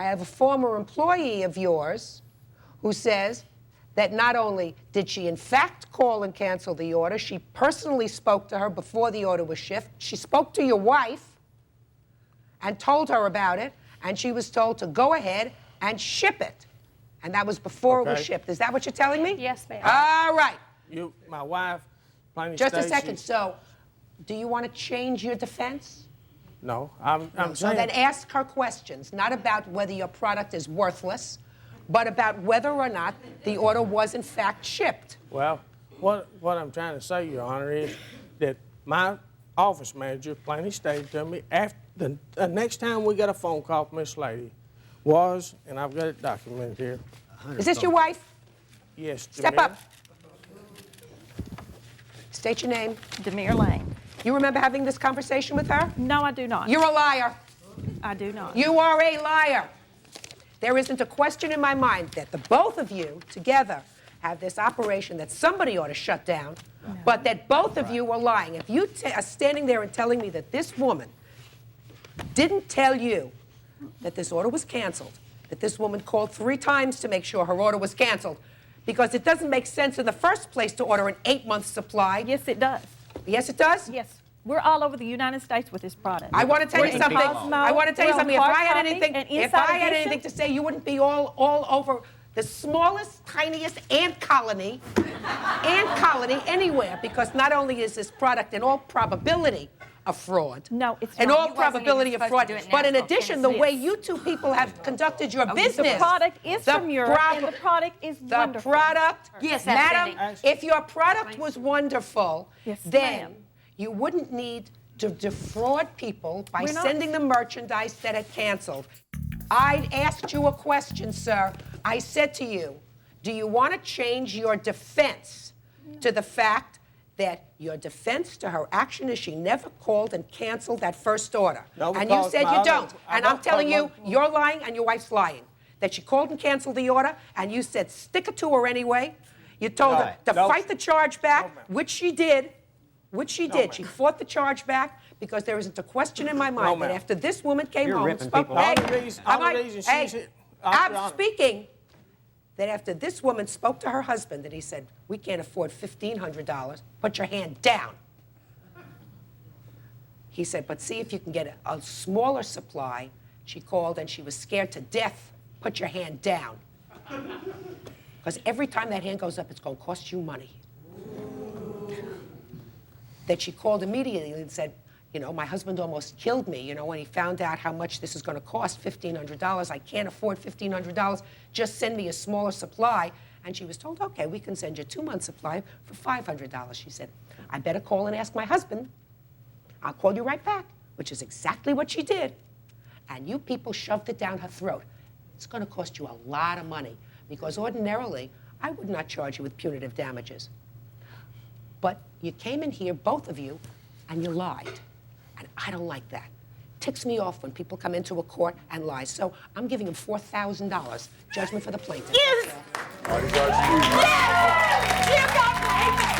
I have a former employee of yours who says that not only did she in fact call and cancel the order, she personally spoke to her before the order was shipped. She spoke to your wife and told her about it, and she was told to go ahead and ship it. And that was before it was shipped. Is that what you're telling me? Yes, ma'am. All right. My wife, plain Just a Stacy. second. So, do you want to change your defense? No, I'm So saying. then ask her questions, not about whether your product is worthless, but about whether or not the order was in fact shipped. Well, what I'm trying to say, Your Honor, is that my office manager plainly stated to me after the next time we got a phone call from this lady was, and I've got it documented here. Is this your wife? Yes, Step Jamil. up. State your name. Demir Lane. You remember having this conversation with her? No, I do not. You're a liar. I do not. You are a liar. There isn't a question in my mind that the both of you together have this operation that somebody ought to shut down, but that both of you are lying. If you are standing there and telling me that this woman didn't tell you that this order was canceled, that this woman called 3 times to make sure her order was canceled, because it doesn't make sense in the first place to order an 8-month supply. Yes, it does. Yes, it does? Yes. We're all over the United States with this product. I want to tell you something. I want to tell you something. If I had anything to say, you wouldn't be all over the smallest, tiniest ant colony anywhere, because not only is this product in all probability a fraud. No, it's in not. all probability a fraud. But in addition, the way you two people have conducted your business, the product is from Europe, and the product is wonderful. The product, yes, madam, if your product was wonderful, yes, then you wouldn't need to defraud people by sending them merchandise that had canceled. I asked you a question, sir. I said to you, do you want to change your defense to the fact that your defense to her action is she never called and canceled that first order? No, and you said you don't. And I'm telling you, you're lying and your wife's lying. That she called and canceled the order, and you said stick it to her anyway. You told her to fight the charge back, which she did. She fought the charge back, because there isn't a question in my mind that after this woman came home and spoke, I'm speaking, that after this woman spoke to her husband, that he said, we can't afford $1,500, put your hand down. He said, but see if you can get a smaller supply. She called and she was scared to death, put your hand down. Because every time that hand goes up, it's going to cost you money. That she called immediately and said, you know, my husband almost killed me, you know, when he found out how much this is going to cost, $1,500. I can't afford $1,500. Just send me a smaller supply. And she was told, okay, we can send you a 2-month supply for $500. She said, I better call and ask my husband. I'll call you right back, which is exactly what she did. And you people shoved it down her throat. It's going to cost you a lot of money, because ordinarily, I would not charge you with punitive damages. But you came in here, both of you, and you lied. And I don't like that. Ticks me off when people come into a court and lie. So I'm giving him $4,000 judgment for the plaintiff. Yes! Yes!